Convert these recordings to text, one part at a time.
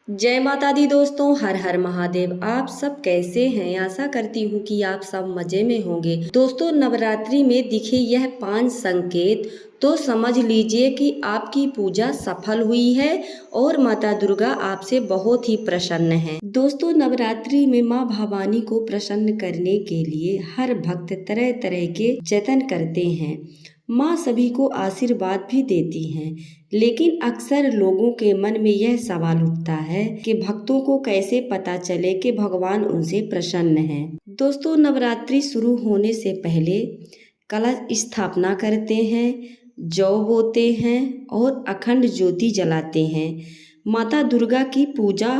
जय माता दी दोस्तों, हर हर महादेव। आप सब कैसे हैं? आशा करती हूँ कि आप सब मजे में होंगे। दोस्तों, नवरात्रि में दिखे यह 5 संकेत तो समझ लीजिए कि आपकी पूजा सफल हुई है और माता दुर्गा आपसे बहुत ही प्रसन्न है। दोस्तों, नवरात्रि में माँ भवानी को प्रसन्न करने के लिए हर भक्त तरह तरह के जतन करते हैं। माँ सभी को आशीर्वाद भी देती हैं, लेकिन अक्सर लोगों के मन में यह सवाल उठता है कि भक्तों को कैसे पता चले कि भगवान उनसे प्रसन्न है। दोस्तों, नवरात्रि शुरू होने से पहले कलश स्थापना करते हैं, जौ बोते हैं और अखंड ज्योति जलाते हैं। माता दुर्गा की पूजा,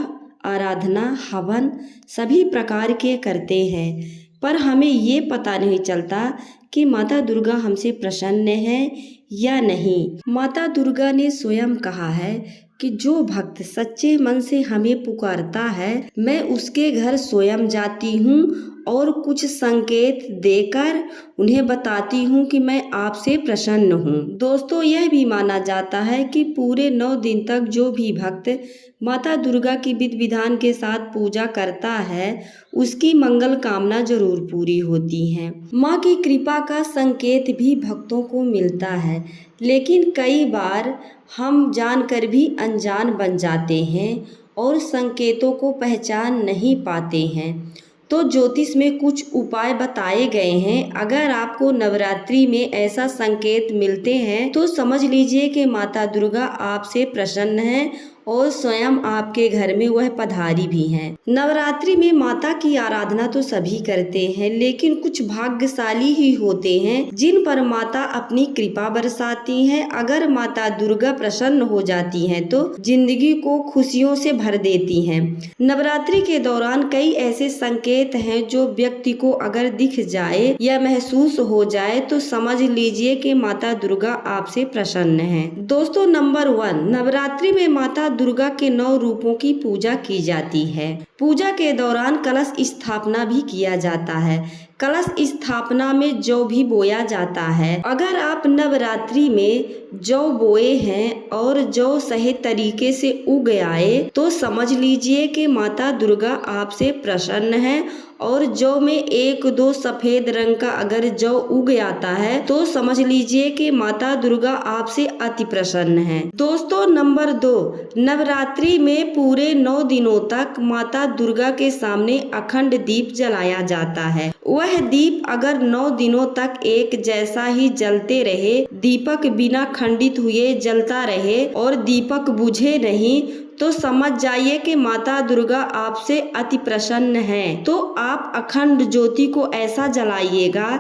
आराधना, हवन सभी प्रकार के करते हैं, पर हमें ये पता नहीं चलता कि माता दुर्गा हमसे प्रसन्न है या नहीं। माता दुर्गा ने स्वयं कहा है कि जो भक्त सच्चे मन से हमें पुकारता है, मैं उसके घर स्वयं जाती हूँ और कुछ संकेत देकर उन्हें बताती हूँ कि मैं आपसे प्रसन्न हूँ। दोस्तों, यह भी माना जाता है कि पूरे 9 दिन तक जो भी भक्त माता दुर्गा की विधि विधान के साथ पूजा करता है, उसकी मंगल कामना जरूर पूरी होती है। माँ की कृपा का संकेत भी भक्तों को मिलता है, लेकिन कई बार हम जानकर भी अनजान बन जाते हैं और संकेतों को पहचान नहीं पाते हैं। तो ज्योतिष में कुछ उपाय बताए गए हैं। अगर आपको नवरात्रि में ऐसा संकेत मिलते हैं तो समझ लीजिए कि माता दुर्गा आपसे प्रसन्न है और स्वयं आपके घर में वह पधारी भी हैं। नवरात्रि में माता की आराधना तो सभी करते हैं, लेकिन कुछ भाग्यशाली ही होते हैं जिन पर माता अपनी कृपा बरसाती हैं। अगर माता दुर्गा प्रसन्न हो जाती हैं तो जिंदगी को खुशियों से भर देती हैं। नवरात्रि के दौरान कई ऐसे संकेत हैं जो व्यक्ति को अगर दिख जाए या महसूस हो जाए तो समझ लीजिए कि माता दुर्गा आपसे प्रसन्न है। दोस्तों, नंबर 1, नवरात्रि में माता दुर्गा के 9 रूपों की पूजा की जाती है। पूजा के दौरान कलश स्थापना भी किया जाता है। कलश स्थापना में जौ भी बोया जाता है। अगर आप नवरात्रि में जौ बोए हैं और जौ सही तरीके से उग आए तो समझ लीजिए कि माता दुर्गा आपसे प्रसन्न है। और जौ में 1-2 सफेद रंग का अगर जौ उग आता है तो समझ लीजिए कि माता दुर्गा आपसे अति प्रसन्न है। दोस्तों, नंबर 2, नवरात्रि में पूरे 9 दिनों तक माता दुर्गा के सामने अखंड दीप जलाया जाता है। वह दीप अगर 9 दिनों तक एक जैसा ही जलते रहे, दीपक बिना खंडित हुए जलता रहे और दीपक बुझे नहीं, तो समझ जाइए कि माता दुर्गा आपसे अति प्रसन्न है। तो आप अखंड ज्योति को ऐसा जलाइएगा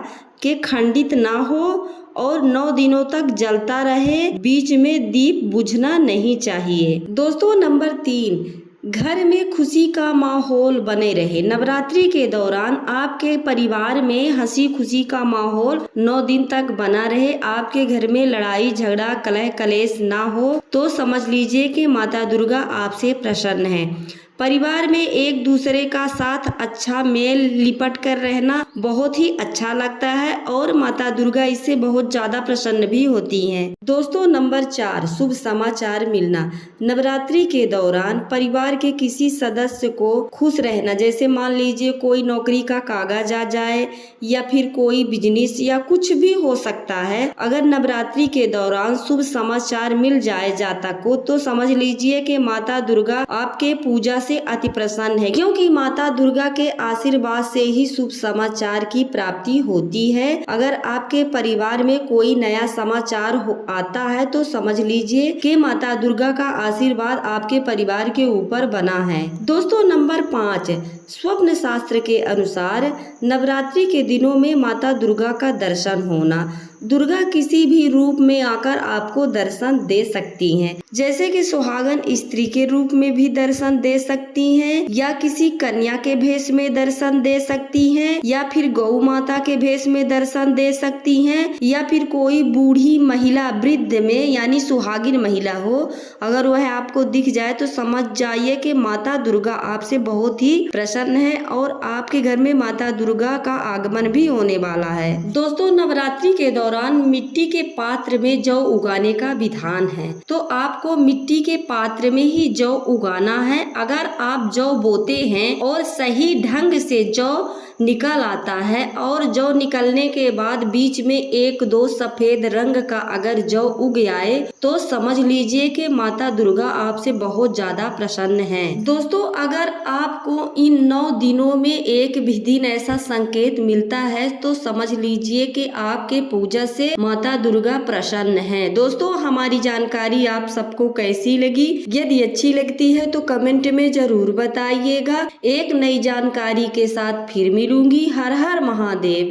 कि खंडित ना हो और 9 दिनों तक जलता रहे, बीच में दीप बुझना नहीं चाहिए। दोस्तों, नंबर 3, घर में खुशी का माहौल बने रहे। नवरात्रि के दौरान आपके परिवार में हंसी खुशी का माहौल 9 दिन तक बना रहे, आपके घर में लड़ाई झगड़ा कलह कलेश ना हो, तो समझ लीजिए कि माता दुर्गा आपसे प्रसन्न है। परिवार में एक दूसरे का साथ अच्छा मेल लिपट कर रहना बहुत ही अच्छा लगता है और माता दुर्गा इससे बहुत ज्यादा प्रसन्न भी होती हैं। दोस्तों, नंबर 4, शुभ समाचार मिलना। नवरात्रि के दौरान परिवार के किसी सदस्य को खुश रहना, जैसे मान लीजिए कोई नौकरी का कागज आ जाए या फिर कोई बिजनेस या कुछ भी हो सकता है। अगर नवरात्रि के दौरान शुभ समाचार मिल जाए जातक को तो समझ लीजिए कि माता दुर्गा आपके पूजा से अति प्रसन्न है, क्योंकि माता दुर्गा के आशीर्वाद से ही शुभ समाचार की प्राप्ति होती है। अगर आपके परिवार में कोई नया समाचार आता है तो समझ लीजिए कि माता दुर्गा का आशीर्वाद आपके परिवार के ऊपर बना है। दोस्तों, नंबर 5, स्वप्न शास्त्र के अनुसार नवरात्रि के दिनों में माता दुर्गा का दर्शन होना। दुर्गा किसी भी रूप में आकर आपको दर्शन दे सकती हैं, जैसे कि सुहागन स्त्री के रूप में भी दर्शन दे सकती हैं, या किसी कन्या के भेष में दर्शन दे सकती हैं, या फिर गौ माता के भेष में दर्शन दे सकती हैं, या फिर कोई बूढ़ी महिला वृद्ध में यानी सुहागिन महिला हो, अगर वह आपको दिख जाए तो समझ जाइए कि माता दुर्गा आपसे बहुत ही प्रसन्न है और आपके घर में माता दुर्गा का आगमन भी होने वाला है। दोस्तों, नवरात्रि के दौरान दौरान मिट्टी के पात्र में जौ उगाने का विधान है। तो आपको मिट्टी के पात्र में ही जौ उगाना है। अगर आप जौ बोते हैं और सही ढंग से जौ निकल आता है और जौ निकलने के बाद बीच में एक दो सफेद रंग का अगर जौ उग आए तो समझ लीजिए कि माता दुर्गा आपसे बहुत ज्यादा प्रसन्न है। दोस्तों, अगर आपको इन 9 दिनों में एक भी दिन ऐसा संकेत मिलता है तो समझ लीजिए कि आपके पूजा से माता दुर्गा प्रसन्न है। दोस्तों, हमारी जानकारी आप सबको कैसी लगी? यदि अच्छी लगती है तो कमेंट में जरूर बताइएगा। एक नई जानकारी के साथ फिर मिलूंगी। हर हर महादेव।